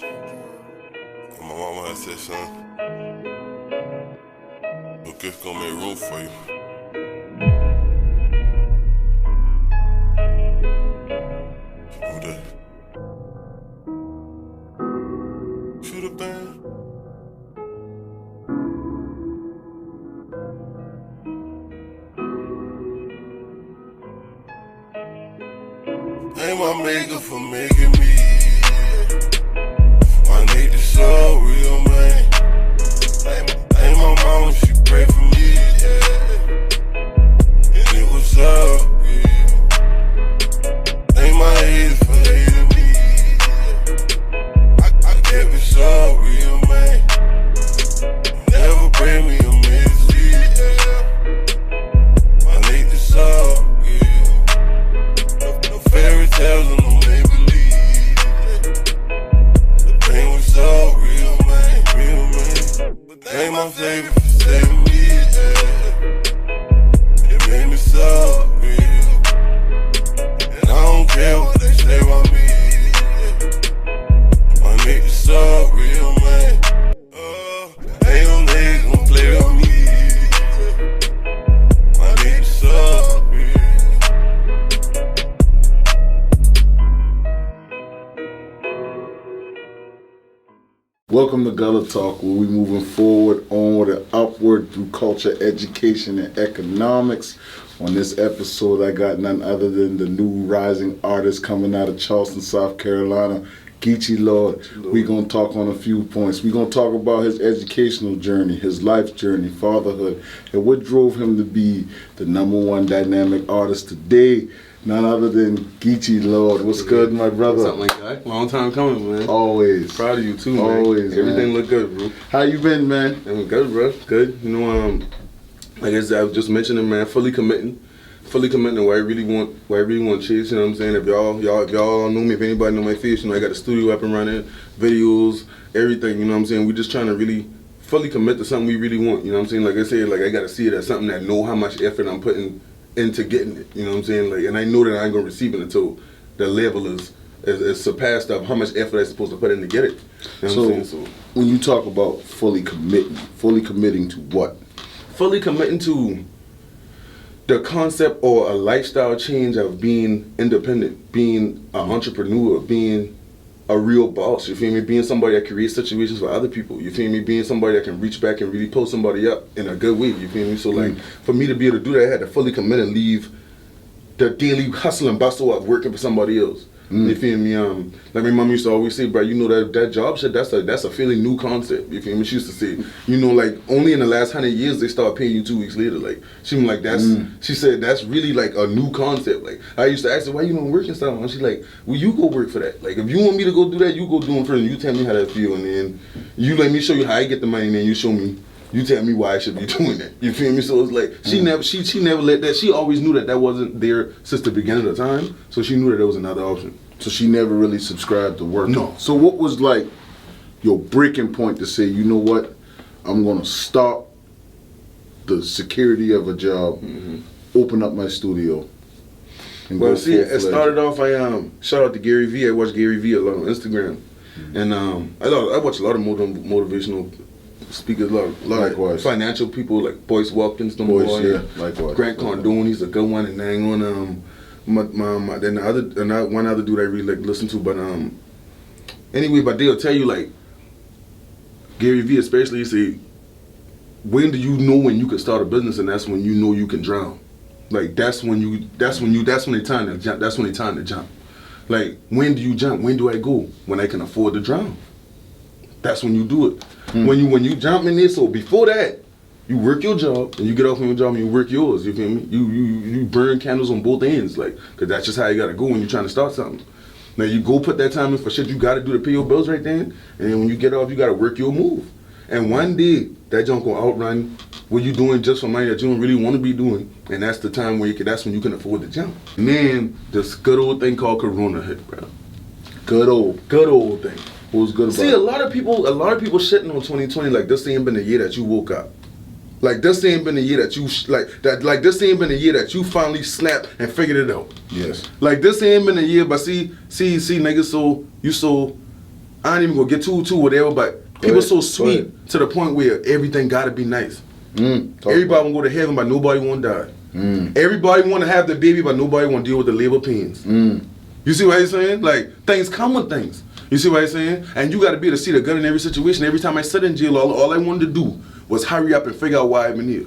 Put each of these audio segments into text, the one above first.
My mama had said, son, your gift gonna make room for you. Who that? Shoot a band. Ain't my maker for making me. I need this so real, man. Ain't my mama, she pray for me, yeah. And it was up, yeah. Ain't my haters for hating me, yeah. I kept it so real, man. Never bring me a mislead, yeah. I need this up, yeah. No fairy tales and no make-believe. The pain was so real, man. But they ain't my favorite for saving me, yeah. It made me so real. And I don't care what they say about me, yeah. My niggas so real, man. Ain't no niggas gon' play with me, yeah. My niggas so real. Welcome to Gullah Talk, where we moving forward, onward, and upward through culture, education, and economics. On this episode, I got none other than the new rising artist coming out of Charleston, South Carolina, Geechie Lord. We're going to talk on a few points. We're going to talk about his educational journey, his life journey, fatherhood, and what drove him to be the #1 dynamic artist today. None other than Geechie Lord. What's good, my brother? Something like that. Long time coming, man. Always. Proud of you too, man. Always, Everything man. look good, bro. How you been, man? I'm good, bro. Good. You know, like I said, I was just mentioning, man, fully committing to what I really want to chase. You know what I'm saying? If y'all know me, if anybody know my face, you know I got the studio up and running, videos, everything. You know what I'm saying? We just trying to really fully commit to something we really want. You know what I'm saying? Like I said, like I got to see it as something that know how much effort I'm putting into getting it, you know what I'm saying? Like, and I know that I ain't gonna receive it until the level is surpassed of how much effort I'm supposed to put in to get it. You know what I'm saying? So when you talk about fully committing to what? Fully committing to the concept or a lifestyle change of being independent, being an entrepreneur, being a real boss, you feel me? Being somebody that creates situations for other people, you feel me? Being somebody that can reach back and really pull somebody up in a good way, you feel me? So like, for me to be able to do that, I had to fully commit and leave the daily hustle and bustle of working for somebody else. You feel me? Like my mom used to always say, bro, you know that job shit, that's a fairly new concept. You feel me? She used to say, you know, like only in the last 100 years they start paying you 2 weeks later. Like she was like, she said that's really like a new concept. Like I used to ask her, why you don't work and stuff? And she's like, well, you go work for that. Like if you want me to go do that, you go do it first. And you tell me how that feel, and then you let me show you how I get the money, and then you show me. You tell me why I should be doing that. You feel me? So it's like she never let that. She always knew that wasn't there since the beginning of the time. So she knew that there was another option. So she never really subscribed to work. No. So what was like your breaking point to say, you know what, I'm gonna stop the security of a job, open up my studio, and well, go see, it full-fledged? started off. I shout out to Gary V. I watch Gary V a lot on Instagram, and I watch a lot of motivational speakers, a lot of financial people like Boyce Watkins, likewise. Grant Cardone, he's a good one, and then on then one other dude I really like listen to, but anyway, but they'll tell you like Gary V especially, he say, when do you know when you can start a business, and that's when you know you can drown. Like that's when it's time to jump. That's when it's time to jump. Like when do you jump? When do I go? When I can afford to drown. That's when you do it. When you jump in there. So before that, you work your job and you get off from your job and you work yours. You feel me? You burn candles on both ends, like, cause that's just how you gotta go when you're trying to start something. Now you go put that time in for shit you gotta do to pay your bills right then, and then when you get off, you gotta work your move. And one day that junk will outrun what you're doing just for money that you don't really want to be doing, and that's the time where that's when you can afford to jump. And then this good old thing called Corona hit, bro. Good old thing. What was good about See, it? a lot of people shitting on 2020 like this ain't been the year that you woke up. Like this ain't been the year that you this ain't been the year that you finally snapped and figured it out. Yes. Like this ain't been a year, but see niggas, so I ain't even gonna get too whatever, but people so sweet to the point where everything gotta be nice. Everybody wanna go to heaven, but nobody wanna die. Everybody wanna have the baby, but nobody wanna deal with the labor pains. You see what I'm saying? Like, things come with things. You see what I'm saying? And you gotta be able to see the good in every situation. Every time I sit in jail, all I wanted to do was hurry up and figure out why I'm in here.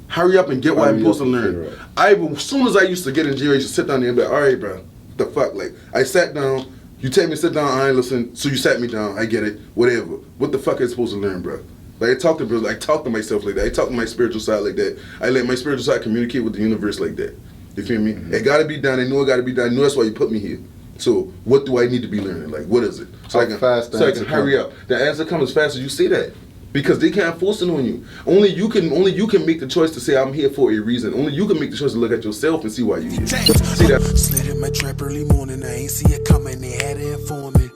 Hurry up and get what I'm supposed to learn. As soon as I used to get in jail, I used to sit down there and be like, all right, bro, what the fuck? Like, I sat down, you tell me to sit down, I ain't listen, so you sat me down, I get it, whatever. What the fuck am I supposed to learn, bro? Like, I talk to myself like that. I talk to my spiritual side like that. I let my spiritual side communicate with the universe like that. You feel me? It gotta be done. I know it gotta be done. I know that's why you put me here. So what do I need to be learning? Like, what is it? So I can hurry up. The answer comes as fast as you say that. Because they can't force it on you. Only you can make the choice to say I'm here for a reason. Only you can make the choice to look at yourself and see why you're here. See that? Slid in my trap early morning, I ain't see it coming, they had to inform me.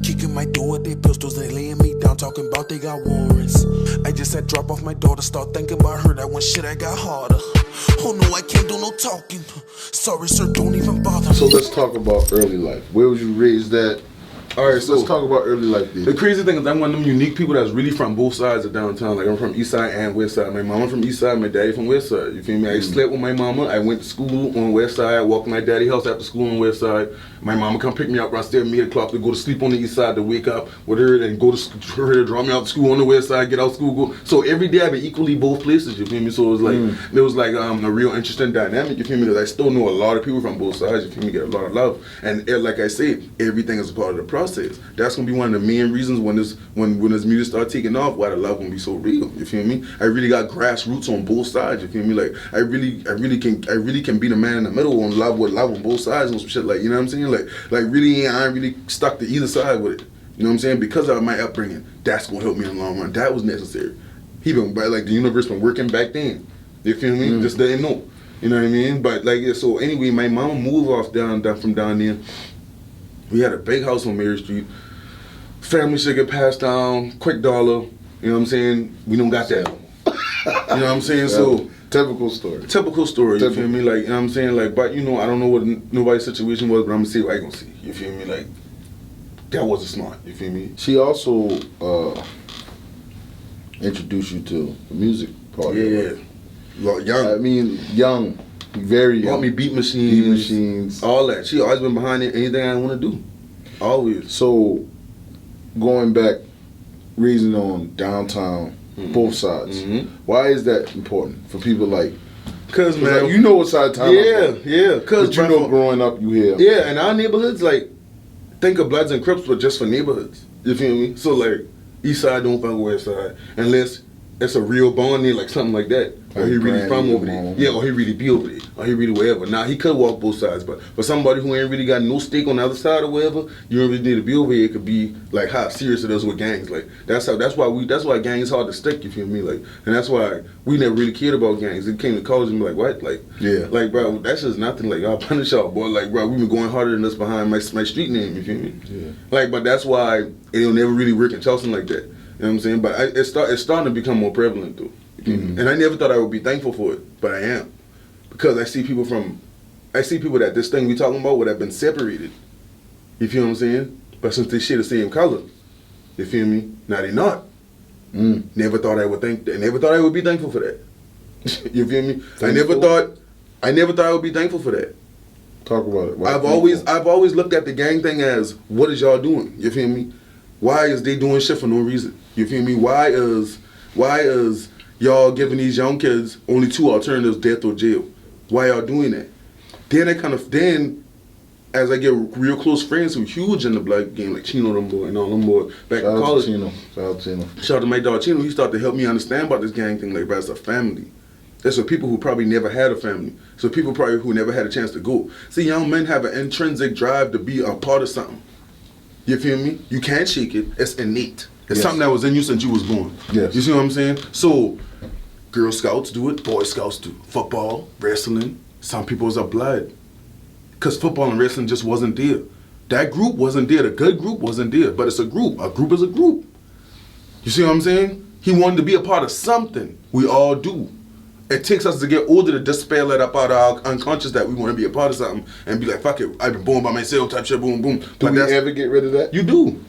Kicking my door with their pistols, they laying me down, talking about they got warrants. I just had drop off my daughter, start thinking about her, that when shit I got harder. Oh no, I can't do no talking. Sorry sir, don't even bother. So let's talk about early life. Where was you raised at? All right, so let's talk about early life. The crazy thing is I'm one of them unique people that's really from both sides of downtown. Like, I'm from East Side and West Side. My mama from East Side, my daddy from West Side. You feel me? I slept with my mama. I went to school on West Side. I walked to my daddy's house after school on West Side. My mama come pick me up around 7, 8 o'clock to go to sleep on the East Side, to wake up with her and go to her to drop me out to school on the West Side, get out of school, go. So every day I've been equally both places, you feel me? So it was like a real interesting dynamic, you feel me? Because I still know a lot of people from both sides, you feel me? Get a lot of love. And like I said, everything is a part of the process. That's gonna be one of the main reasons when this music start taking off, why the love gonna be so real, you feel me? I really got grassroots on both sides, you feel me? Like, I really can be the man in the middle on love on both sides and some shit, like, you know what I'm saying? Like really, I ain't really stuck to either side with it. You know what I'm saying? Because of my upbringing, that's gonna help me in the long run. That was necessary. The universe been working back then. You feel me? Just didn't know. You know what I mean? But like, so anyway, my mama moved off from down there. We had a big house on Mary Street. Family shit get passed down, quick dollar. You know what I'm saying? We don't got that. You know what I'm saying? So. Typical story, you feel me? Like, you know what I'm saying? Like, but you know, I don't know what nobody's situation was, but I'm gonna see what I gonna see. You feel me? Like, that wasn't smart, you feel me? She also introduced you to the music part. Yeah. Well, young. I mean, young, very young. Bought me beat machines, all that. She always been behind it, anything I want to do. Always. So, going back, raising on downtown, both sides. Why is that important for people like? Cause man, like, you know what side of town. Yeah. Cause but you know, growing up, you hear. Yeah, in our neighborhoods, like, think of Bloods and Crips, but just for neighborhoods. You feel me? So like, East Side don't fuck with West Side unless it's a real bond there, like something like that. Or he really from over there. Yeah, or he really be over there. Or he really wherever. Now, he could walk both sides, but for somebody who ain't really got no stake on the other side or whatever, you don't really need to be over here. It could be like how serious it is with gangs. Like, that's why gangs hard to stick, you feel me? Like, and that's why we never really cared about gangs. It came to college and be like, what? Like, yeah. Like, bro, that's just nothing. Like, I'll punish y'all, boy. Like, bro, we been going harder than this behind my street name, you feel me? Yeah. Like, but that's why it'll never really work in Charleston like that. You know what I'm saying? But it's starting to become more prevalent, though. And I never thought I would be thankful for it, but I am. Because I see people that this thing we talking about would have been separated. You feel what I'm saying? But since they share the same color, you feel me? Now they not. Never thought I would be thankful for that. You feel me? I never thought I would be thankful for that. Talk about it. I've always looked at the gang thing as, what is y'all doing? You feel me? Why is they doing shit for no reason? You feel me? Why is y'all giving these young kids only two alternatives, death or jail? Why y'all doing that? Then as I get real close friends who huge in the black game, like Chino them boy and all them boy back in college. Shout out to my dog Chino. He started to help me understand about this gang thing. Like, bro, it's a family. That's for people who probably never had a family. So people probably who never had a chance to go. See, young men have an intrinsic drive to be a part of something. You feel me? You can't shake it. It's innate. It's something that was in you since you was born. Yes. You see what I'm saying? So, Girl Scouts do it. Boy Scouts do football, wrestling. Some people's are blood. Because football and wrestling just wasn't there. That group wasn't there. The good group wasn't there. But it's a group. A group is a group. You see what I'm saying? He wanted to be a part of something. We all do. it takes us to get older to dispel that up out of our unconscious that we want to be a part of something and be like, fuck it, I've been born by myself type shit, boom, boom. Do we ever get rid of that? You do.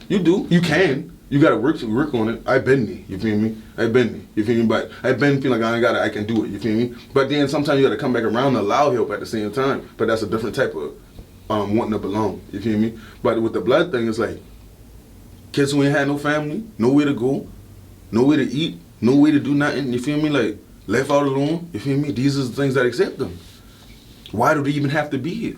You can. You gotta work on it. I've been there, you feel me? I've been there, you feel me? But I've been feeling like I can do it, you feel me? But then sometimes you gotta come back around and allow help at the same time. But that's a different type of wanting to belong, you feel me? But with the blood thing, it's like, kids who ain't had no family, nowhere to go, nowhere to eat, no way to do nothing, you feel me? Like, left out alone, you feel me? These are the things that accept them. Why do they even have to be here?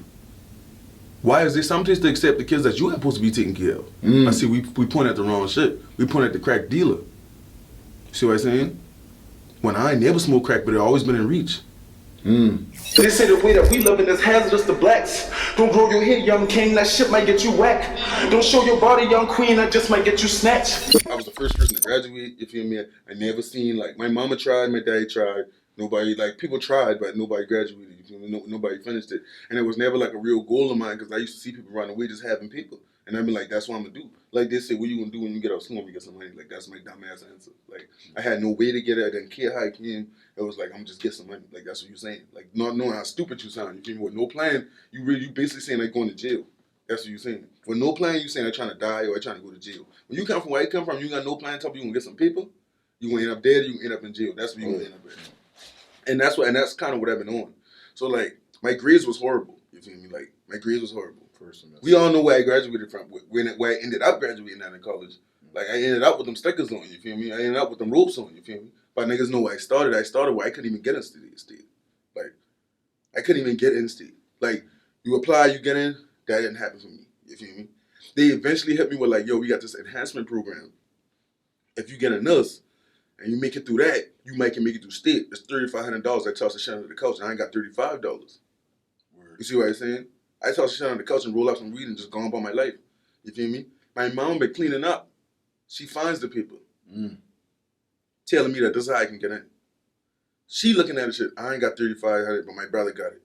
Why is there some place to accept the kids that you are supposed to be taking care of? I see we point at the wrong shit. We point at the crack dealer. See what I'm saying? When I ain't never smoked crack, but it always been in reach. They say the way that we living is hazardous to blacks. Don't grow your hair, young king, that shit might get you whack. Don't show your body, young queen, that just might get you snatched. I was the first person to graduate, you feel me? I never seen, like, my mama tried, my daddy tried. Nobody, like, people tried, but nobody graduated, you feel me? Nobody finished it. And it was never, like, a real goal of mine, because I used to see people running away just having people. And I'd be like, that's what I'm going to do. Like, they say, what you going to do when you get out of school and you get some money? Like, that's my dumbass answer. Like, I had no way to get it. I didn't care how I came. It was like, I'm just get some money. Like, that's what you're saying. Like, not knowing how stupid you sound. You feel me? With no plan, you basically saying like going to jail. That's what you're saying. With no plan, you saying I'm trying to die or I'm trying to go to jail. When you come from where I come from, you got no plan, tell me you going to get some paper, you going to end up dead, you end up in jail. That's what you're going to end up in. And that's kind of what I've been on. So, like, my grades was horrible. You feel me? Like, my grades was horrible. We all know where I graduated from, where I ended up graduating out in college. Like, I ended up with them stickers on, you feel me? I ended up with them ropes on, you feel me? But niggas know where I started. I started where I couldn't even get in state. Like, I couldn't even get in state. Like, you apply, you get in, that didn't happen for me, you feel me? They eventually hit me with like, yo, we got this enhancement program. If you get a nurse and you make it through that, you might can make it through state. It's $3,500. I tossed the shit under the couch and I ain't got $35. Word. You see what I'm saying? I tossed the shit under the couch and roll up some weed and just gone about my life. You feel me? My mom been cleaning up. She finds the people. Telling me that this is how I can get in. She looking at the shit. I ain't got $3,500, but my brother got it.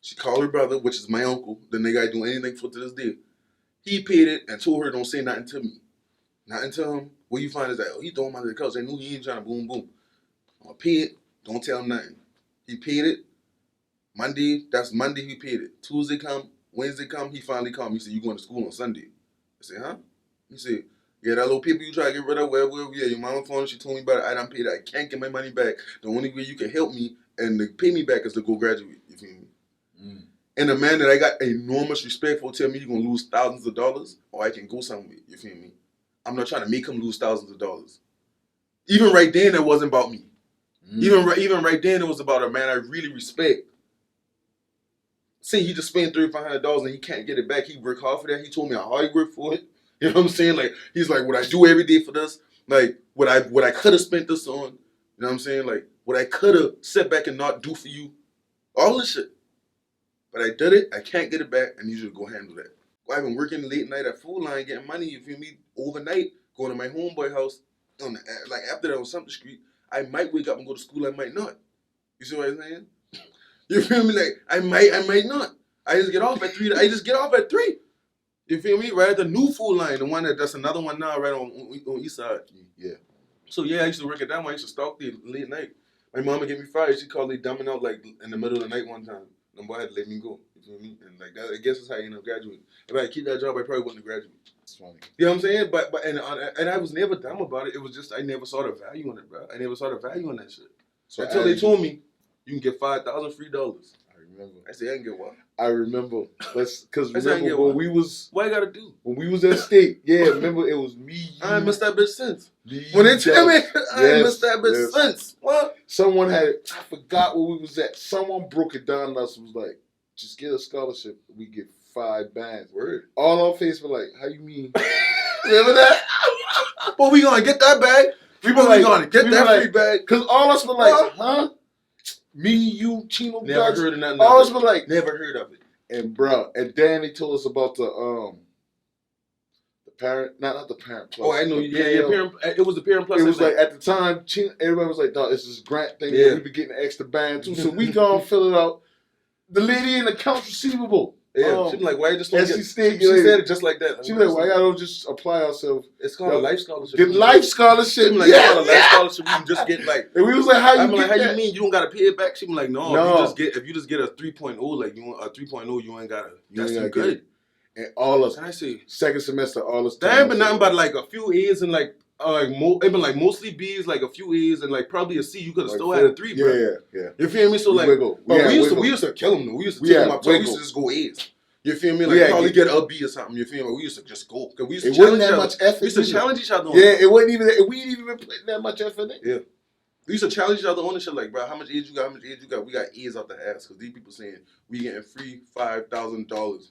She called her brother, which is my uncle, the nigga I do anything for to this day. He paid it and told her don't say nothing to me. Nothing to him. What you find is that, oh, he throw him under the couch. I knew he ain't trying to boom, boom. I'm going to pay it. Don't tell him nothing. He paid it. Monday he paid it. Tuesday come, Wednesday come, he finally called me. He said, you going to school on Sunday? I said, huh? He said, yeah, that little people you try to get rid of, wherever, yeah, your mama phone, she told me about it. I done paid it. I can't get my money back. The only way you can help me and to pay me back is to go graduate. You feel me? And a man that I got enormous respect for tell me he's going to lose thousands of dollars or I can go somewhere. You feel me? I'm not trying to make him lose thousands of dollars. Even right then, it wasn't about me. Even right then, it was about a man I really respect. See, he just spent $3,500 and he can't get it back. He worked hard for that. He told me how hard he worked for it. You know what I'm saying? Like, he's like, what I do every day for this? Like, what I could have spent this on? You know what I'm saying? Like, what I could have sat back and not do for you? All this shit. But I did it. I can't get it back. I need you to go handle that. I've been working late night at Food Line, getting money, you feel me? Overnight, going to my homeboy house. Like, after that on Sumter Street, I might wake up and go to school. I might not. You see what I'm saying? You feel me? Like, I might not. I just get off at 3. You feel me? Right at the new Food Line, the one that's another one now, right on East Side. Yeah. So yeah, I used to work at that one. I used to stalk there late night. My mama get me fired. She called me dumbing out like in the middle of the night one time. The boy had to let me go. You feel me? And like that, I guess that's how I ended up graduating. If I keep that job, I probably wouldn't have graduated. That's funny. You know what I'm saying? But and I was never dumb about it. It was just I never saw the value in it, bro. I never saw the value in that shit. So until they told me you can get $5,000 free dollars. I said, I can get what? I remember. Because remember when we was... What I gotta do? When we was at state, yeah, remember it was me, you... I ain't missed that bitch since. When they tell me, I ain't missed that bitch since. What? Someone had... I forgot where we was at. Someone broke it down to us and was like, just get a scholarship. We get 5 bands. Word. All on face were like, how you mean? Remember that? But we gonna get that bag. We gonna get that free bag. Because all us were like, huh? Me, you, Chino, never heard of nothing. All us were like, never heard of it. And bro, and then they told us about the parent, not the parent plus. Oh, I know. Yeah, parent. It was the parent plus. It was like at the time, everybody was like, "Dog, it's this grant thing. Yeah. We be getting an extra band too." So we gonna fill it out. The lady in accounts receivable Yeah, she be like, why you just don't and get... she She said it just like that. She be like, why y'all don't just apply ourselves? It's called a life scholarship. Get life scholarship. She be like, it's called a life scholarship. You can just get like... And we was like, how you get how that? you mean? You don't got to pay it back? She be like, no. If you just get a 3.0, like you want a 3.0, you ain't got to... That's too good. And all us... Can I say? Second semester, all us... There ain't been nothing but like a few A's and like... it been like mostly B's, like a few A's, and like probably a C. You could have still had a 3, bro. Yeah. You feel me? So like, but we used to kill them. Though. We used to take them up. We used to just go A's. You feel me? Like probably get a B or something. You feel me? We used to just go. Cause we used to challenge each other. We used to challenge each other. Yeah, it wasn't even. We ain't even been putting that much effort in. Yeah. We used to challenge each other on the shit like, bro, how much age you got? How much age you got? We got A's out the ass because these people saying we getting free $5,000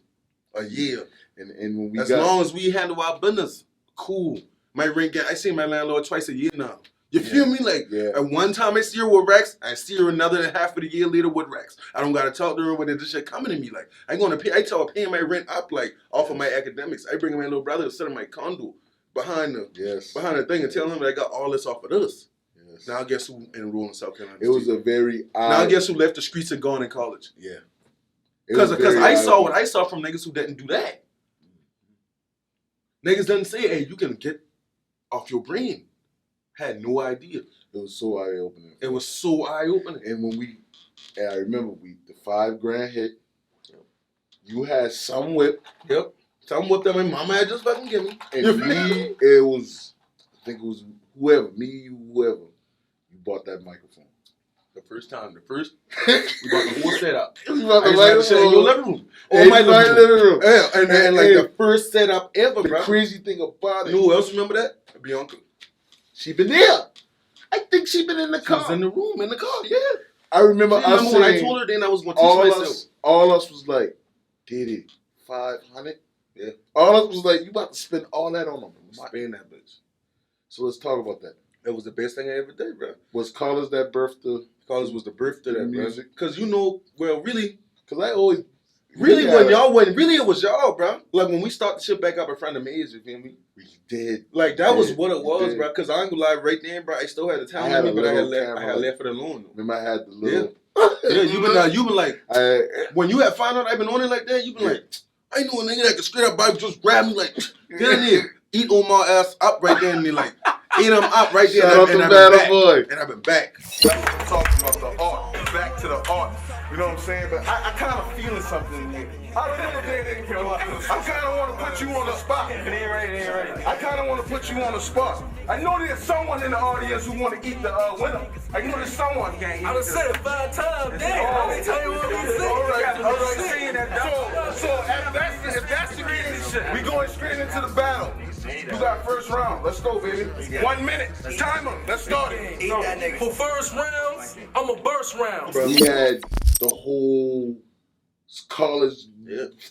a year, and when we long as we handle our business, cool. My rent I see my landlord twice a year now. You feel me? Like, at one time I see her with racks, I see her another half of the year later with racks. I don't gotta talk to her when this shit coming to me. Like, I tell her paying my rent up, like, off of my academics. I bring my little brother to sit in my condo behind the thing and tell him that I got all this off of this. Yes. Now guess who enrolled in South Carolina? It was a very now guess who left the streets and gone in college? Yeah. Because I saw what I saw from niggas who didn't do that. Niggas didn't say, hey, you can get off your brain. Had no idea. It was so eye-opening. It was so eye-opening. And when I remember the $5,000 hit. Yep. You had some whip. Yep. Some whip that my mama had just fucking given me. And me, it was, I think it was whoever, you bought that microphone. The first time, you bought the whole setup. You bought the microphone in your living room. Or my living room. Yeah, and like the first setup ever, bro. The crazy thing about it. You know who else remember that? Bianca. She been there. I think she been in the car. She was in the room, in the car, yeah. I remember us saying, when I told her then I was going to teach myself. All us was like, did it, 500? Yeah. All us was like, you about to spend all that on them. Spend that bitch. So let's talk about that. That was the best thing I ever did, bro. Was Carlos that birth to? Carlos was the birth to that music. Because really. Because I always. Really, it was y'all, bro. Like, when we start the shit back up in front of Maze, you feel me? We did. Like, that was what it was, bro. Because I ain't gonna lie, right then, bro, I still had the talent in me, but I had left it alone. Remember, I had the little... Yeah, you been like... when you had found out I've been on it like that, you been like, I know a nigga that can straight up bike just grab me, like, get in there, eat on my ass up right there, and be like, eat them up right there, and I've been back. Talking about the art, back to the art. You know what I'm saying? But I kind of feeling something here. I kind of want to put you on the spot. It ain't right. I kind of want to put you on the spot. I know there's someone in the audience who want to eat the winner. I know there's someone. I done said it 5 times. Damn, let me tell you what we say. All right. So if that's the case, we going straight into the battle. You got first round. Let's go, baby. 1 minute. Timer. Let's start it. For first rounds, I'm a burst round. We had the whole college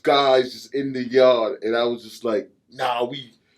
guys just in the yard, and I was just like, nah,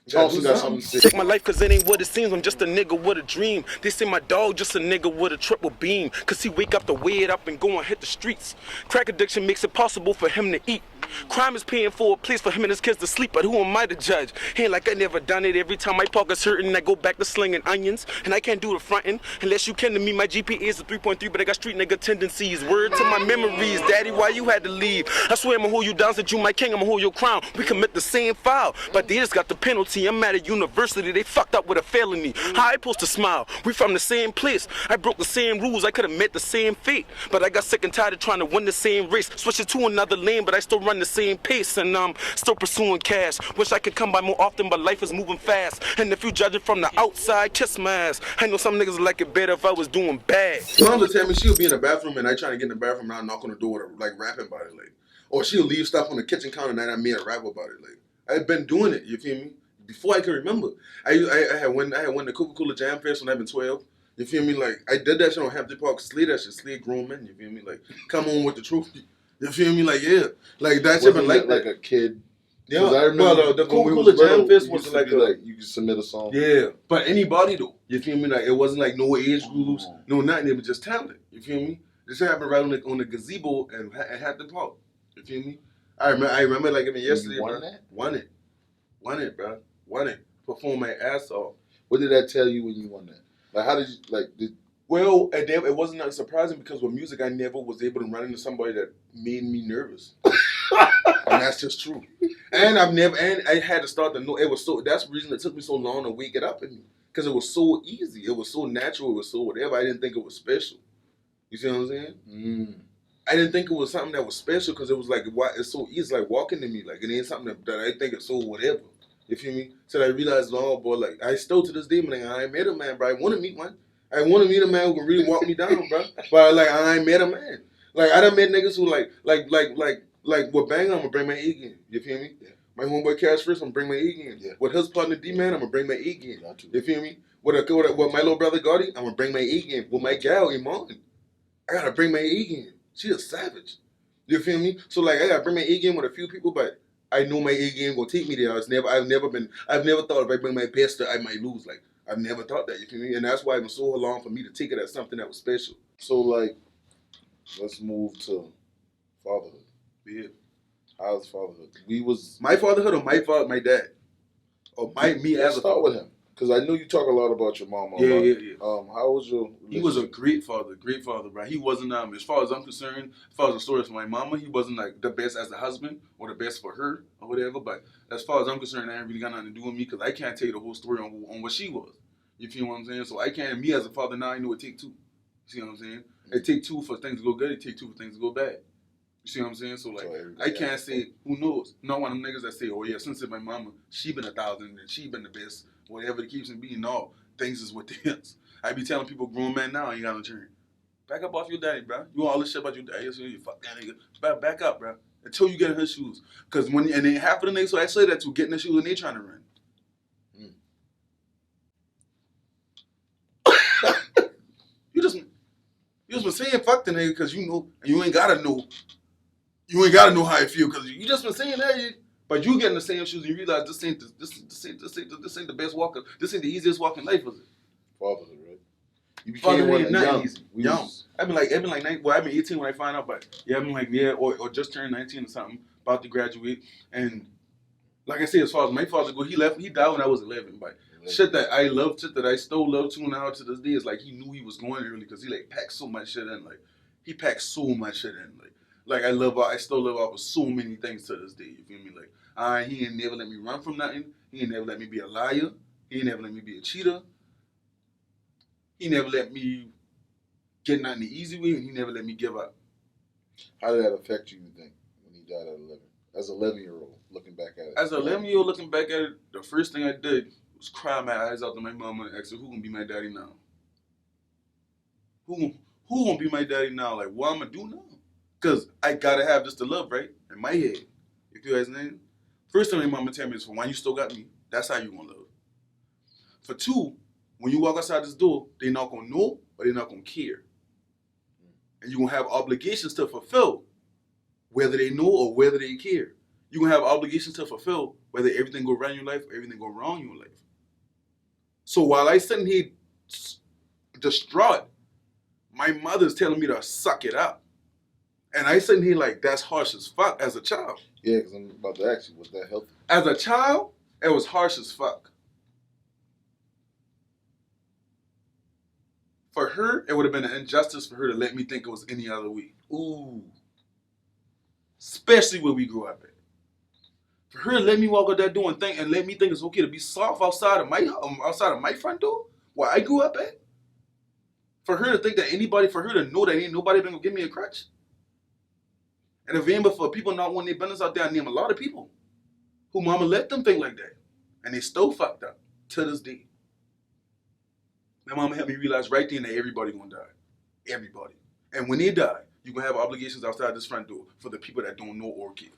Charleston got something to say. Take my life cause it ain't what it seems. I'm just a nigga with a dream. They say my dog just a nigga with a triple beam. Cause he wake up to weigh it up and go and hit the streets. Crack addiction makes it possible for him to eat. Crime is paying for a place for him and his kids to sleep, but who am I to judge? Ain't like I never done it. Every time my pocket's hurting, I go back to slinging onions. And I can't do the frontin' unless you kin to me. My GPA is a 3.3, but I got street nigga tendencies. Word to my memories, daddy, why you had to leave? I swear I'ma hold you down, since you my king, I'ma hold your crown. We commit the same foul, but they just got the penalty. I'm at a university, they fucked up with a felony. How I supposed to smile? We from the same place. I broke the same rules, I could've met the same fate. But I got sick and tired of trying to win the same race. Switch it to another lane, but I still run the same pace. And I'm still pursuing cash. Wish I could come by more often, but life is moving fast. And if you judge it from the outside, kiss my ass. I know some niggas like it better if I was doing bad. Mom would tell me she'll be in the bathroom and I trying to get in the bathroom and I knock on the door with her, like rapping about it, like. Or she'll leave stuff on the kitchen counter and I made a rap about it, like. I've been doing it, you feel me? Before I can remember. I had won the Coca-Cola Jam Fest when I've been 12. You feel me? Like, I did that shit on Hampton Park, slid grown men, you feel me? Like, come on with the truth. You feel me? Like, yeah. Like, that shit been like a kid. Yeah. I remember the Coca-Cola Jam Fest was like you could submit a song. Yeah. But anybody though. You feel me? Like, it wasn't like no age groups, no nothing. It was just talent. You feel me? This shit happened right on the gazebo and Hampton Park. You feel me? I remember like even yesterday. You won that? Won it, bro. Won it. Performed my ass off. What did that tell you when you won that? Like, how did you, Well, it wasn't nothing surprising because with music, I never was able to run into somebody that made me nervous. And that's just true. And I had to start to know, that's the reason it took me so long to wake it up in me. Because it was so easy. It was so natural. It was so whatever. I didn't think it was special. You see what I'm saying? I didn't think it was something that was special because it was like, why it's so easy, like walking to me. Like, it ain't something that I think it's so whatever. You feel me? So I realized, oh boy, like, I still to this day, man, I ain't met a man, bro. I want to meet one. I want to meet a man who can really walk me down, bro. But like, I ain't met a man. Like, I done met niggas who like what bang, I'm gonna bring my A game. You feel me? Yeah. My homeboy Cash First, I'm gonna bring my A game. Yeah. With his partner D Man, I'm gonna bring my A game. You feel me? With my little brother Gotti, I'm gonna bring my A game. With my gal Iman, I gotta bring my A game. She a savage. You feel me? So like, I gotta bring my A game with a few people, but I know my A game gonna take me there. I've never thought if I bring my best, I might lose. Like, I've never thought that. You feel me? And that's why it was so long for me to take it as something that was special. So like, let's move to fatherhood. Yeah. How's fatherhood? My fatherhood or my dad? Or me as a start with him. Because I know you talk a lot about your mom. Yeah. How was your relationship? He was a great father, bro. He wasn't, as far as I'm concerned, as far as the stories from my mama, he wasn't like the best as a husband or the best for her or whatever. But as far as I'm concerned, I ain't really got nothing to do with me because I can't tell you the whole story on what she was. You feel what I'm saying? So I can't, me as a father now, I know it take two. You see what I'm saying? It take two for things to go good, it take two for things to go bad. You see what I'm saying? So like, I can't say, who knows? Not one of them niggas that say, oh yeah, since my mama, she been 1,000 and she been the best. Whatever it keeps it being, no, things is what it is. I be telling people, grown man now ain't got no turn. Back up off your daddy, bro. You want all this shit about your daddy, so you fuck that nigga. Back up, bro. Until you get in his shoes. Because and then half of the niggas, so I say that to get in the shoes and they trying to run. You just been saying fuck the nigga because you know, and you ain't gotta know. You ain't gotta know how I feel because you just been saying that. But you get in the same shoes and you realize this ain't the best walk. This ain't the easiest walk in life, is it? Fatherhood, right? You became one young. Young. I've been like 19. Well, I've been 18 when I found out, but yeah, I've been like or just turned 19 or something, about to graduate. And like I said, as far as my father go, he died when I was 11. But shit that I love, shit that I still love to now to this day is like he knew he was going early because he like packed so much shit in. Like he packed so much shit in. Like I still live off of so many things to this day. You feel me? Like he ain't never let me run from nothing. He ain't never let me be a liar. He ain't never let me be a cheater. He never let me get nothing the easy way, and he never let me give up. How did that affect you think, when he died at 11? As an 11-year-old, looking back at it. As an 11-year-old looking back at it, the first thing I did was cry my eyes out to my mama and ask her, who gonna be my daddy now? Who gonna be my daddy now? Like, what I'm gonna do now? Because I gotta have just the love, right? In my head. You feel what I'm saying? First thing my mama tell me is, for one, you still got me. That's how you gonna love. For two, when you walk outside this door, they not gonna know or they not gonna care. And you're gonna have obligations to fulfill, whether they know or whether they care. You're gonna have obligations to fulfill, whether everything go right in your life or everything go wrong in your life. So while I sitting here distraught, my mother's telling me to suck it up. And I sitting here like, that's harsh as fuck as a child. Yeah, because I'm about to ask you, was that healthy? As a child, it was harsh as fuck. For her, it would have been an injustice for her to let me think it was any other way. Ooh. Especially where we grew up at. For her to let me walk out that door and let me think it's okay to be soft outside of my front door, where I grew up at. For her to think that for her to know that ain't nobody been gonna give me a crutch. And if it ain't but for people not wanting their business out there, I name a lot of people who mama let them think like that. And they still fucked up to this day. My mama helped me realize right then that everybody gonna die. Everybody. And when they die, you gonna have obligations outside this front door for the people that don't know or care.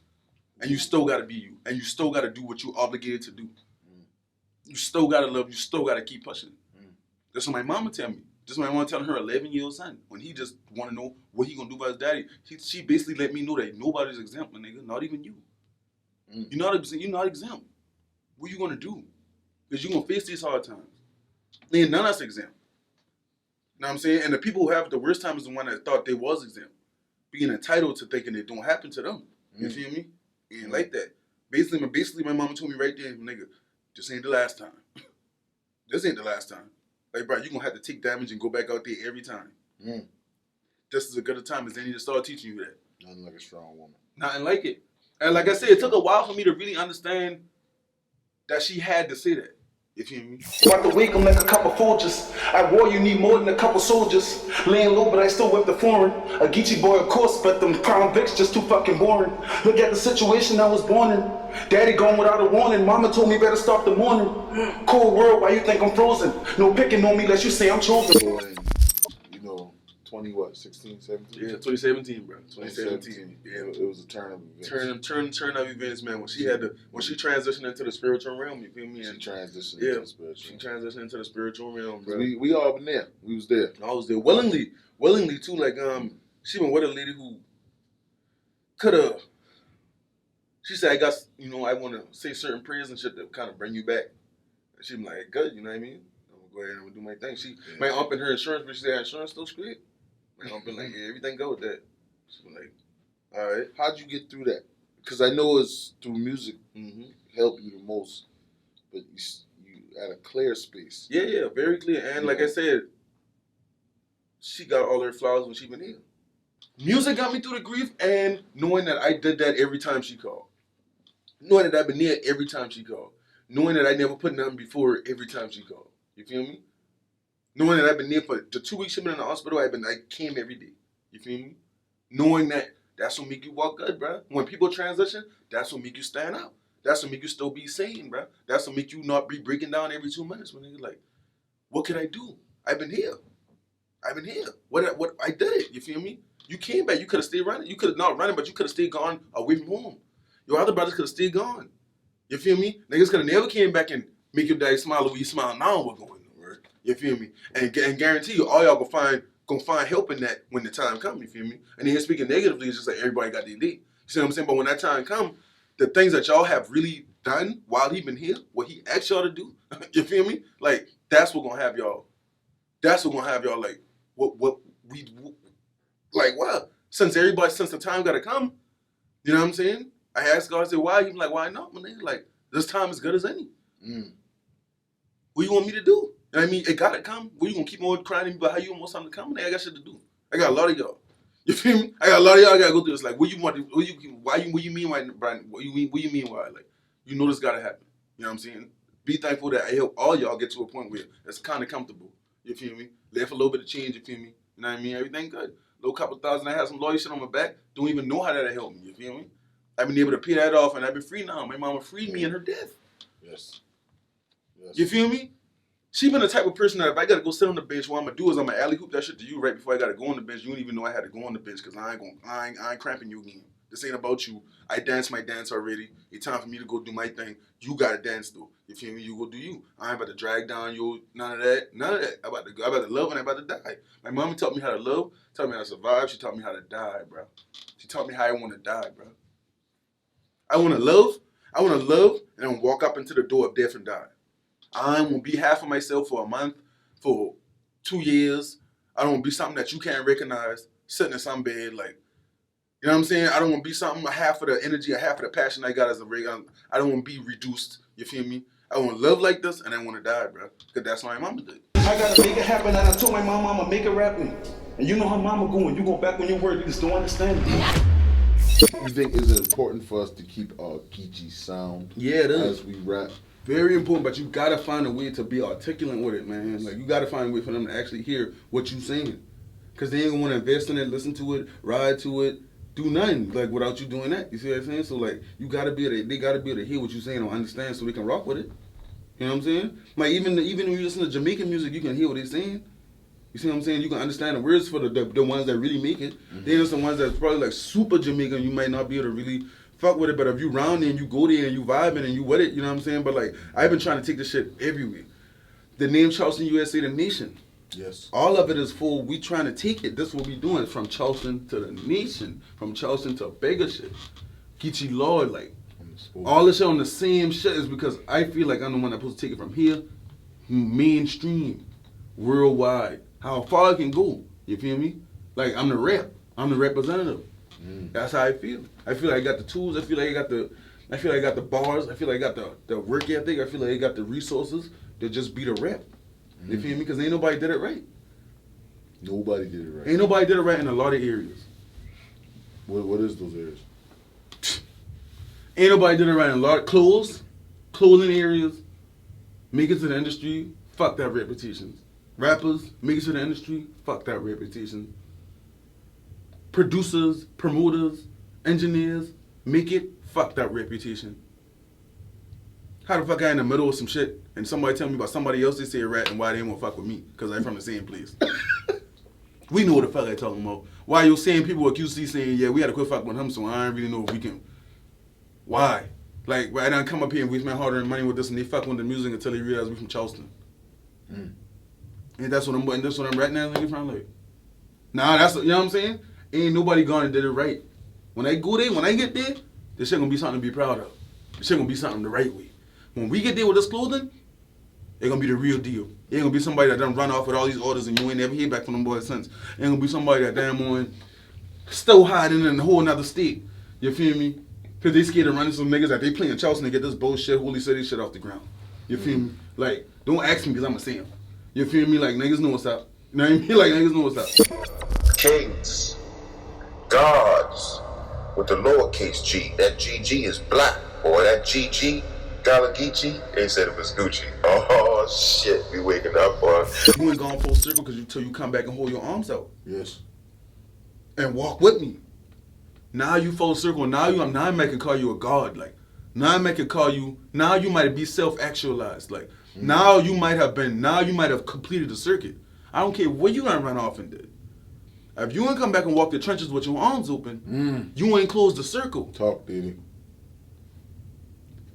And you still gotta be you. And you still gotta do what you obligated to do. You still gotta love, you still gotta keep pushing. That's what my mama tell me. Just my mama telling her 11-year-old son, when he just want to know what he gonna do by his daddy, she basically let me know that nobody's exempt, my nigga, not even you. You're not exempt. What you gonna do? Because you're gonna face these hard times. Ain't none of us exempt. You know what I'm saying? And the people who have the worst time is the one that thought they was exempt. Being entitled to thinking it don't happen to them. You feel me? It ain't like that. Basically, my mama told me right there, nigga, this ain't the last time. This ain't the last time. Like, bro, you're going to have to take damage and go back out there every time. Just as good a time as they need to start teaching you that. Nothing like a strong woman. Nothing like it. And like I said, it took a while for me to really understand that she had to say that. You feel me? About to wake 'em like a couple Folgers. At war, you need more than a couple soldiers. Laying low, but I still whip the foreign. A Geechie boy, of course, but them Crown Vics just too fucking boring. Look at the situation I was born in. Daddy gone without a warning. Mama told me better start the morning. Cold world, why you think I'm frozen? No picking on me unless you say I'm chosen. So in, 16, 17? Yeah, 2017, bro. 2017. Yeah, it was a turn of events. Turn of events, man. When she transitioned into the spiritual realm, you feel me? She transitioned into the spiritual. She transitioned into the spiritual realm, bro. We all been there. We was there. I was there willingly too. Like she been with a lady who coulda. She said, I want to say certain prayers and shit that kind of bring you back. And she been like, good, you know what I mean? I'm gonna go ahead and do my thing. My aunt and her insurance, but she said her insurance still straight. My aunt been like, yeah, everything go with that. She been like, all right. How'd you get through that? Because I know it's through music helped you the most, but you at a clear space. Yeah, very clear. And like I said, she got all her flowers when she been here. Music got me through the grief, and knowing that I did that every time she called. Knowing that I've been there every time she called. Knowing that I never put nothing before her every time she called. You feel me? Knowing that I've been there for the 2 weeks she been in the hospital, I came every day. You feel me? Knowing that's what make you walk good, bro. When people transition, that's what make you stand out. That's what make you still be sane, bro. That's what make you not be breaking down every 2 minutes when you're like, what can I do? I've been here. What I did it. You feel me? You came back. You could have stayed running. You could have not running, but you could have stayed gone away from home. Your other brothers could have stayed gone. You feel me? Niggas could have never came back and make your daddy smile the way you smile now. We're going nowhere. You feel me? And guarantee you, all y'all gonna find help in that when the time comes. You feel me? And then speaking negatively, it's just like everybody got their day. You see what I'm saying? But when that time comes, the things that y'all have really done while he been here, what he asked y'all to do, you feel me? Like that's what gonna have y'all. That's what gonna have y'all like what we like. Wow! Since the time gotta come, you know what I'm saying? I asked God, I said, why? He be like, why not? My nigga, like this time is good as any. What you want me to do? You know what I mean? It gotta come. What you gonna keep on crying to me about how you want something to come? I got shit to do. I got a lot of y'all. You feel me? I got a lot of y'all I gotta go through. It's like, what you want? What you mean? Why, Brian? What you mean? Why? Like, you know this gotta happen. You know what I'm saying? Be thankful that I help all y'all get to a point where it's kind of comfortable. You feel me? Live for a little bit of change. You feel me? You know what I mean? Everything good. Little couple thousand. I had some lawyer shit on my back. Don't even know how that helped me. You feel me? I've been able to pay that off, and I've been free now. My mama freed me in her death. Yes. You feel me? She been the type of person that if I gotta go sit on the bench, what I'm gonna do is I'm gonna alley hoop that shit to you right before I gotta go on the bench. You don't even know I had to go on the bench because I ain't cramping you again. This ain't about you. I dance my dance already. It's time for me to go do my thing. You gotta dance though. You feel me? You go do you. I ain't about to drag down you. None of that. I'm about to love and I'm about to die. My mama taught me how to love, taught me how to survive. She taught me how to die, bro. She taught me how I want to die, bro. I want to love, and then walk up into the door of death and die. I don't want to be half of myself for a month, for 2 years. I don't want to be something that you can't recognize, sitting in some bed, like, you know what I'm saying? I don't want to be something, half of the energy, half of the passion I got as a regular. I don't want to be reduced, you feel me? I want to love like this, and I want to die, bro, because that's what my mama did. I gotta make it happen, and I told my mama I'ma make it rapping. And you know how mama going, you go back on your word, you just don't understand it. You think is it important for us to keep our Geechie sound? Yeah, it is. As we rap? Very important, but you gotta find a way to be articulate with it, man. Like you gotta find a way for them to actually hear what you saying, cause they ain't gonna want to invest in it, listen to it, ride to it, do nothing like without you doing that. You see what I'm saying? So like you gotta be able to, they gotta be able to hear what you saying and understand, so they can rock with it. You know what I'm saying? Like even when you listen to Jamaican music, you can hear what they're saying. You see what I'm saying? You can understand the words for the ones that really make it. Then there's some ones that's probably like super Jamaican. You might not be able to really fuck with it, but if you round there and you go there and you vibing and you with it, you know what I'm saying? But like I've been trying to take this shit everywhere. The name Charleston USA, the nation. Yes. All of it is for we trying to take it. This is what we doing from Charleston to the nation, from Charleston to bigger shit. Geechie Lord, like all this shit on the same shit is because I feel like I'm the one that's supposed to take it from here, mainstream, worldwide. How far I can go, you feel me? Like I'm the rep, I'm the representative. That's how I feel. I feel like I got the tools. I feel like I got the bars. I feel like I got the work ethic. I feel like I got the resources to just be the rep. You feel me? Because ain't nobody did it right. Nobody did it right. Ain't nobody did it right in a lot of areas. What is those areas? Ain't nobody did it right in a lot of clothing areas, make it to the industry, fuck that reputation. Rappers, make it to the industry, fuck that reputation. Producers, promoters, engineers, make it, fuck that reputation. How the fuck I in the middle of some shit and somebody tell me about somebody else they say a rat and why they won't fuck with me? Because I'm from the same place. We know what the fuck I talking about. Why you saying people at QC saying, yeah, we had to quit fucking with him, so I don't really know if we can. Why? Like, why don't come up here and waste my hard-earned money with this and they fuck with the music until they realize we from Charleston? And that's what I'm right now thinking from like. Nah, that's, you know what I'm saying? Ain't nobody gone and did it right. When I go there, when I get there, this shit gonna be something to be proud of. This shit gonna be something the right way. When we get there with this clothing, it's gonna be the real deal. It ain't gonna be somebody that done run off with all these orders and you ain't never hear back from them boys since. It ain't gonna be somebody that damn on still hiding in a whole nother state. You feel me? Cause they scared of running some niggas that they playing Charleston to get this bullshit, holy city shit off the ground. You feel me? Like, don't ask me cause I'ma say 'em. You feel me? Like, niggas know what's up. You know what I mean? Like, niggas know what's up. Kings, gods, with the lowercase g. That GG is black, boy. That GG, Gullah Geechie, they said it was Gucci. Oh shit, we waking up, boy. You ain't going full circle till you come back and hold your arms out. Yes. And walk with me. Now you full circle. Now I can call you a god. Like, now I can call you. Now you might be self-actualized. Like, now you might have completed the circuit. I don't care what you done run off and did. If you ain't come back and walk the trenches with your arms open, you ain't closed the circle. Talk, Diddy.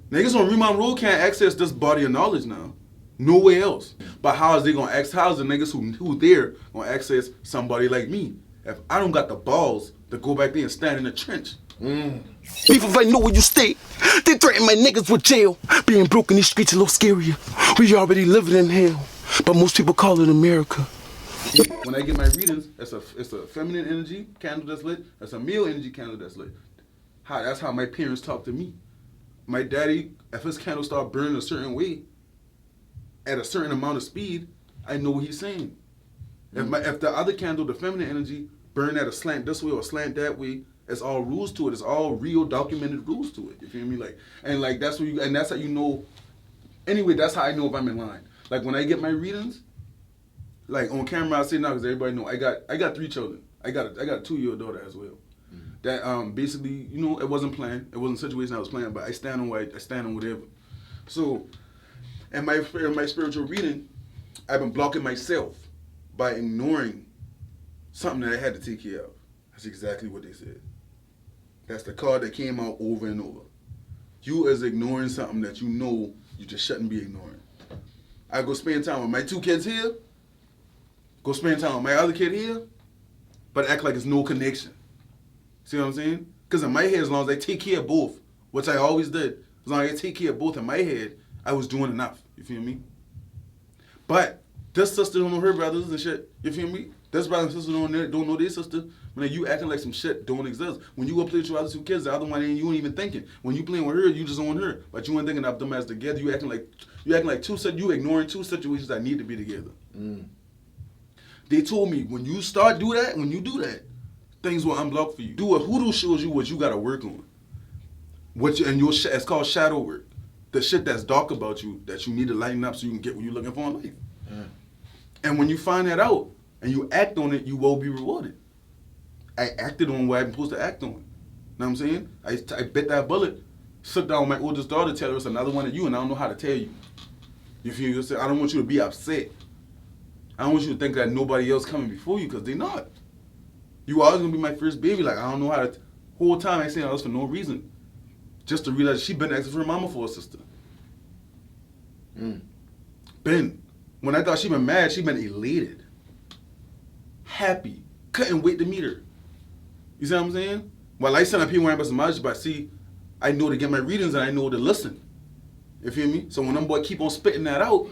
Niggas on Remount Road can't access this body of knowledge now. Nowhere else. But how is the niggas who there gonna access somebody like me? If I don't got the balls to go back there and stand in the trench. People if I know where you stay, they threaten my niggas with jail. Being broke in these streets a little scarier. We already living in hell, but most people call it America. When I get my readings, it's a feminine energy candle that's lit. That's a male energy candle that's lit. That's how my parents talk to me. My daddy, if his candle start burning a certain way, at a certain amount of speed, I know what he's saying. If the other candle, the feminine energy, burn at a slant this way or slant that way, it's all rules to it. It's all real documented rules to it. You feel me? Like, and like that's what that's how you know. Anyway, that's how I know if I'm in line. Like when I get my readings, like on camera I say now because everybody know I got 3 children. I got a 2-year-old daughter as well. That basically, you know, it wasn't planned. It wasn't a situation I was planned, but I stand on whatever. So, in my spiritual reading, I've been blocking myself by ignoring something that I had to take care of. That's exactly what they said. That's the card that came out over and over. You is ignoring something that you know you just shouldn't be ignoring. I go spend time with my 2 kids here, go spend time with my other kid here, but act like there's no connection. See what I'm saying? Because in my head, as long as I take care of both, which I always did, as long as I take care of both in my head, I was doing enough. You feel me? But this sister don't know her brothers and shit. You feel me? This brother and sister don't know their sister. When you acting like some shit don't exist. When you go play with your other 2 kids, the other one you ain't even thinking. When you playing with her, you just on her. But you ain't thinking of them as together. You acting like you ignoring 2 situations that need to be together. They told me when you do that, things will unblock for you. Do a hoodoo shows you what you gotta work on. It's called shadow work. The shit that's dark about you that you need to lighten up so you can get what you're looking for in life. And when you find that out and you act on it, you will be rewarded. I acted on what I'm supposed to act on. Know what I'm saying? I bit that bullet. Sit down with my oldest daughter, tell her it's another one of you, and I don't know how to tell you. You feel me? I don't want you to be upset. I don't want you to think that nobody else coming before you, because they not. You always gonna be my first baby. Like, I don't know how to. Whole time I saying all this for no reason. Just to realize she been asking for her mama for a sister. Ben, when I thought she been mad, she been elated. Happy. Couldn't wait to meet her. You see what I'm saying? Well, I send up here wearing some magic, but see, I know to get my readings and I know to listen. You feel me? So when them boy keep on spitting that out,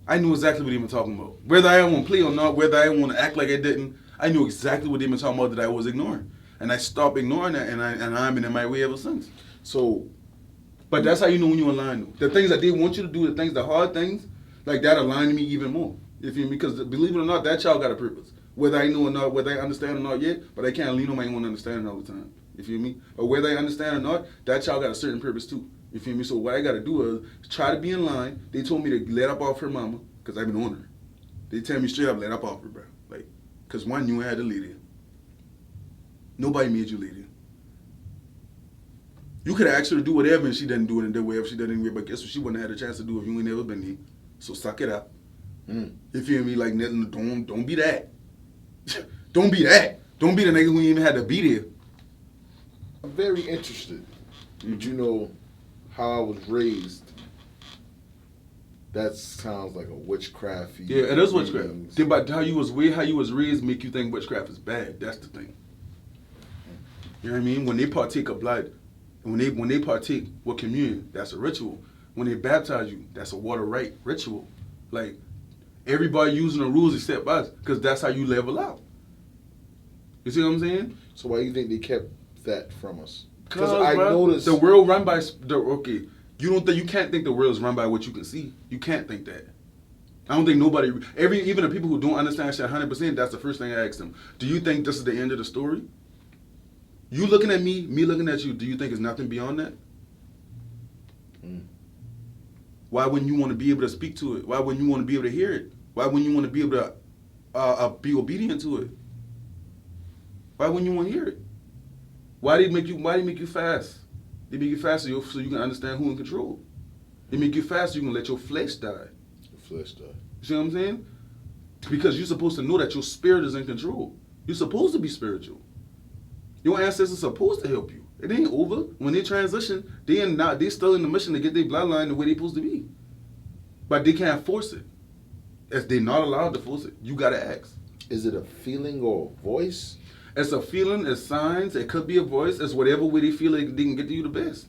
I knew exactly what they been talking about. Whether I want to play or not, whether I want to act like I didn't, I knew exactly what they been talking about that I was ignoring. And I stopped ignoring that, and I've been in my way ever since. So, but that's how you know when you're in line, though. The things that they want you to do, the hard things, like that align me even more. You feel me? Because believe it or not, that child got a purpose. Whether I know or not, whether I understand or not yet, but I can't lean on my own understanding all the time. You feel me? Or whether they understand or not, that child got a certain purpose too. You feel me? So what I got to do is try to be in line. They told me to let up off her mama because I've been on her. They tell me straight up, let up off her, bro. Like, because one, you had to lead it. Nobody made you lead it. You could have asked her to do whatever and she doesn't do it and do whatever she doesn't anyway, but guess what? She wouldn't have had a chance to do if you ain't never been there. So suck it up. You feel me? Like, don't be that. Don't be that. Don't be the nigga who ain't even had to be there. I'm very interested. Did you know how I was raised? That sounds like a witchcraft. Yeah, it is witchcraft. But how you was raised make you think witchcraft is bad. That's the thing. You know what I mean? When they partake of blood, when they partake with communion, that's a ritual. When they baptize you, that's a water rite ritual. Like, everybody using the rules except us, because that's how you level out. You see what I'm saying? So why do you think they kept that from us? Because I noticed the world run by you can't think the world is run by what you can see. You can't think that. I don't think nobody even the people who don't understand shit 100%, that's the first thing I ask them. Do you think this is the end of the story? You looking at me looking at you, do you think it's nothing beyond that? Why wouldn't you want to be able to speak to it? Why wouldn't you want to be able to hear it? Why wouldn't you want to be able to be obedient to it? Why wouldn't you want to hear it? Why they make you fast? They make you fast so you can understand who in control. They make you fast so you can let your flesh die. Your flesh die. You see what I'm saying? Because you're supposed to know that your spirit is in control. You're supposed to be spiritual. Your ancestors are supposed to help you. It ain't over. When they transition, they still in the mission to get their bloodline the way they're supposed to be. But they can't force it. As they're not allowed to force it. You gotta ask. Is it a feeling or a voice? It's a feeling, it's signs, it could be a voice, it's whatever way they feel like they can get to you the best.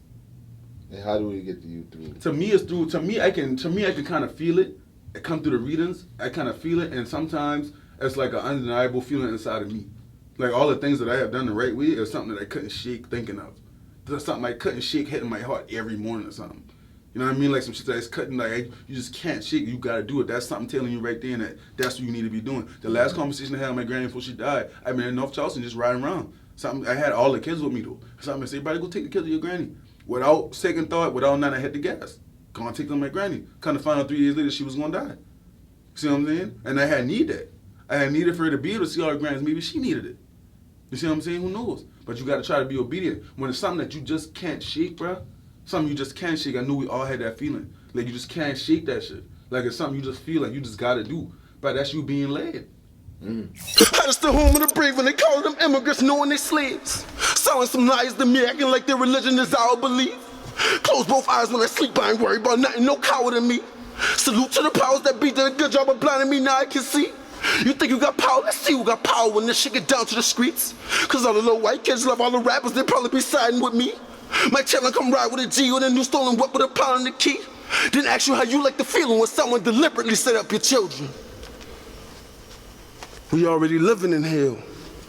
And how do we get to you through? To me I can kind of feel it. It come through the readings. I kind of feel it, and sometimes it's like an undeniable feeling inside of me. Like all the things that I have done the right way is something that I couldn't shake thinking of. There's something I couldn't shake hitting my heart every morning or something. You know what I mean? Like some shit that's cutting, like you just can't shake it. You gotta do it. That's something telling you right there that that's what you need to be doing. The last conversation I had with my granny before she died, I've been in North Charleston just riding around. I had all the kids with me though. Something I said, everybody go take the kids to your granny. Without second thought, without none, I hit the gas. Gonna take them to my granny. Kind of find out 3 years later she was gonna die. See what I'm saying? And I had need that. I had needed for her to be able to see all her grannies. Maybe she needed it. You see what I'm saying? Who knows? But you gotta try to be obedient. When it's something that you just can't shake, bro. Something you just can't shake. I knew we all had that feeling. Like you just can't shake that shit. Like it's something you just feel like you just gotta do. But that's you being led. That's the home of the brave when they call them immigrants knowing they slaves. Selling some lies to me, acting like their religion is our belief. Close both eyes when I sleep, I ain't worried about nothing, no coward in me. Salute to the powers that be, did a good job of blinding me, now I can see. You think you got power? Let's see who got power when this shit get down to the streets. Cause all the little white kids love all the rappers, they probably be siding with me. My channel come ride with a G with a new stolen whip with a pound in the key. Didn't ask you how you like the feeling when someone deliberately set up your children. We already living in hell.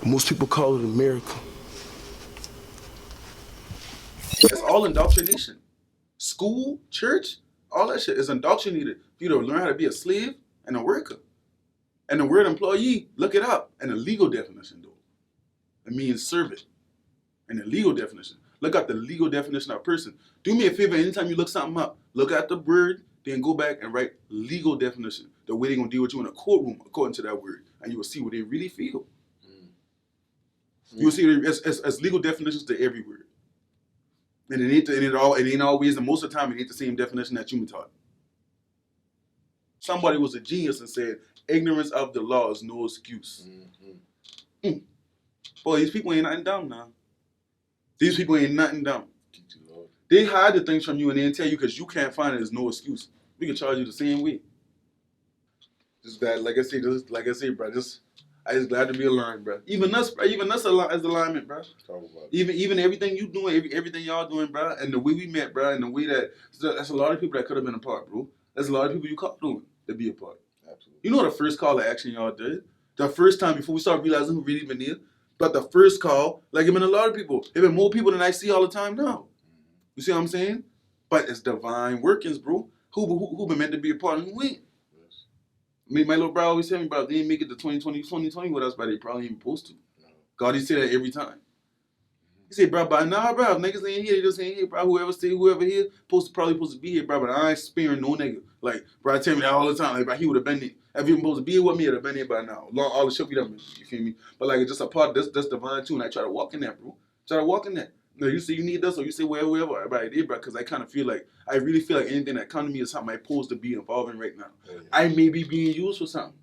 Most people call it a miracle. It's all indoctrination. School, church, all that shit is indoctrinated for you to learn how to be a slave and a worker. And the word employee, look it up. And the legal definition, though. It means servant. And the legal definition. Look up the legal definition of a person. Do me a favor, anytime you look something up, look at the word, then go back and write legal definition. The way they're going to deal with you in a courtroom according to that word. And you will see what they really feel. You will see it's legal definitions to every word. And it ain't always, and most of the time, it ain't the same definition that you been taught. Somebody was a genius and said, ignorance of the law is no excuse. Boy, these people ain't nothing dumb now. These people ain't nothing dumb. Geechie Lord. They hide the things from you and then tell you because you can't find it as no excuse. We can charge you the same way. Just that, like I say, bro, I just glad to be aligned, bro. Even us as alignment, bro. Talk about it. Even everything you doing, everything y'all doing, bro, and the way we met, bro, and the way that's a lot of people that could have been a part, bro. There's a lot of people you called on to be a part. Absolutely. You know the first call to action y'all did? The first time before we started realizing who really been there. But the first call, like it been a lot of people. It been more people than I see all the time now. You see what I'm saying? But it's divine workings, bro. Who been meant to be a part and who ain't? Yes. I mean, my little bro always tell me about they didn't make it to 2020 with us, but they probably ain't supposed to. No. God, he say that every time. He said, bro, but nah, bro, niggas ain't here, they just ain't here, bro. Whoever here, probably supposed to be here, bro, but I ain't sparing no nigga. Like, bro, I tell me that all the time. Like, bro, he would have been there. If he was supposed to be here with me, he'd have been here by now. All the shit we done, you feel me? But like, it's just a part of this divine too, and I try to walk in that, bro. Try to walk in that. No, you say you need this, or you say wherever, everybody did, bro, because I kind of feel like, I really feel like anything that comes to me is something I'm supposed to be involved in right now. Oh, yeah. I may be being used for something.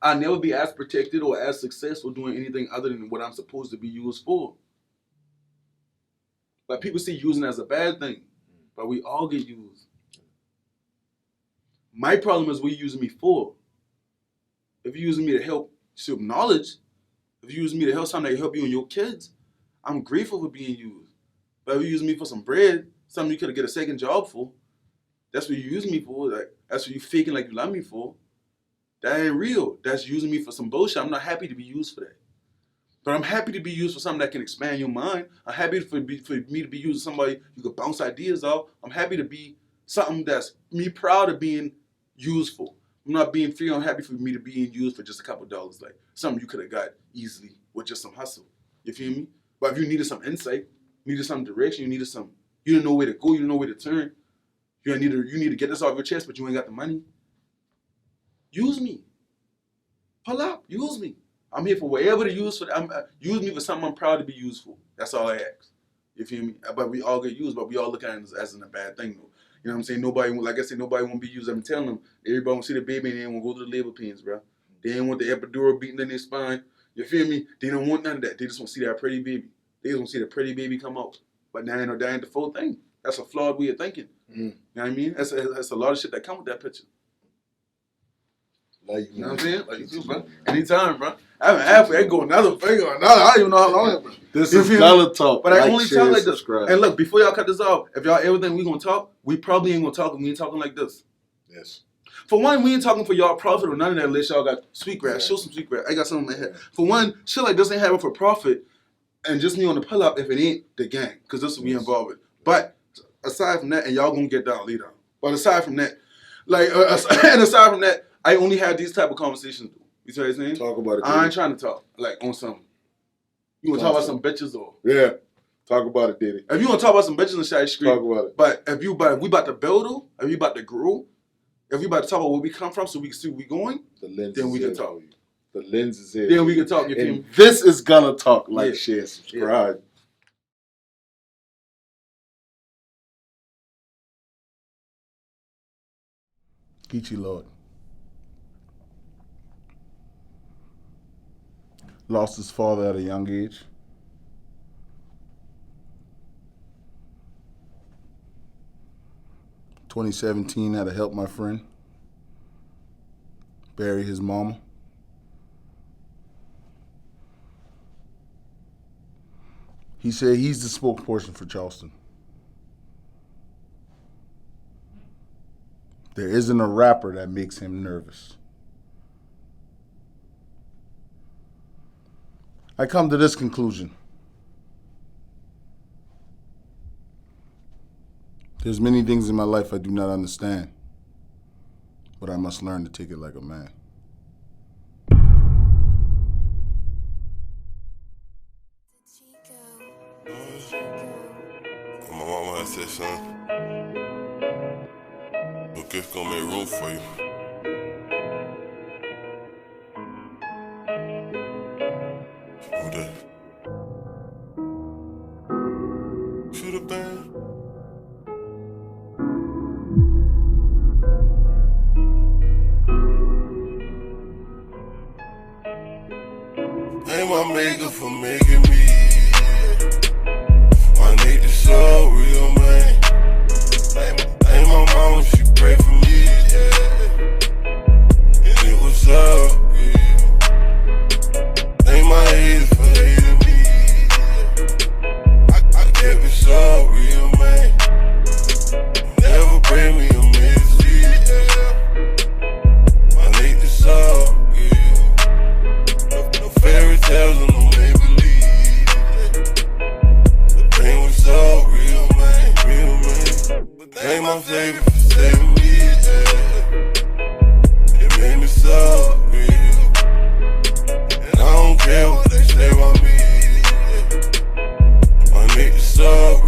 I'll never be as protected or as successful doing anything other than what I'm supposed to be used for. But people see using as a bad thing, but we all get used. My problem is what you're using me for. If you're using me to help show knowledge, if you're using me to help something that help you and your kids, I'm grateful for being used. But if you're using me for some bread, something you could have get a second job for, that's what you're using me for. Like, that's what you're faking like you love me for. That ain't real. That's using me for some bullshit. I'm not happy to be used for that. But I'm happy to be used for something that can expand your mind. I'm happy for me to be used as somebody you can bounce ideas off. I'm happy to be something that's me proud of being useful. I'm not being free. I'm happy for me to be used for just a couple dollars. Like something you could have got easily with just some hustle. You feel me? But if you needed some insight, needed some direction, you didn't know where to go, you didn't know where to turn. You need to get this off your chest, but you ain't got the money. Use me. Pull up. Use me. I'm here for whatever to use for. Use me for something I'm proud to be used for. That's all I ask. You feel me? But we all get used, but we all look at it as in a bad thing, though. You know what I'm saying? Nobody won't be used. I'm telling them, everybody won't see the baby and they won't go to the labor pains, bro. They ain't want the epidural beating in their spine. You feel me? They don't want none of that. They just want to see that pretty baby. They just want to see the pretty baby come out. But that ain't the full thing. That's a flawed way of thinking. You know what I mean? That's a lot of shit that come with that picture. Like, you know what I'm saying? Like you too, bro. Anytime, bro. I haven't halfway. I go another finger or another. I don't even know how long. Bro. This is Gullah Talk. But I only talk like this. And look, before y'all cut this off, if y'all ever think we gonna talk, we probably ain't gonna talk. We ain't talking like this. Yes. For one, we ain't talking for y'all profit or none of that unless y'all got sweetgrass. Show some sweetgrass. I got something in my head. For one, shit like this ain't having for profit and just me on the pull up if it ain't the gang. Because this will be involved with. But aside from that, and y'all gonna get down later. But aside from that, I only have these type of conversations. You see what I'm saying? Talk about it. I ain't trying to talk like on something. You want to talk about some bitches or? Yeah. Talk about it, Diddy. If you want to talk about some bitches and shit, scream. Talk about it. But if we about to build though, if we about to grow, if we about to talk about where we come from so we can see where we going, then we can talk. The lens is here. Then we can talk. And this is Gullah Talk. Like, share, subscribe. Geechie Lord. Lost his father at a young age. In 2017, had to help my friend bury his mama. He said he's the spokesperson for Charleston. There isn't a rapper that makes him nervous. I come to this conclusion. There's many things in my life I do not understand, but I must learn to take it like a man. My mama had said, son, no gift gonna make room for you. Shoot a band. Ain't my maker for making me. My nigga so real, man. Ain't my mama, she pray for me, yeah. And it was up, yeah. Ain't my haters for hating me, yeah. I kept it so real, man. Never bring me a mislead, yeah. My nigga so real. No fairy tales and no make-believe, yeah. The pain was so real, man, real, man. But they ain't my favorite for saving me, yeah. It made me so real. And I don't care what they say about me, yeah. up.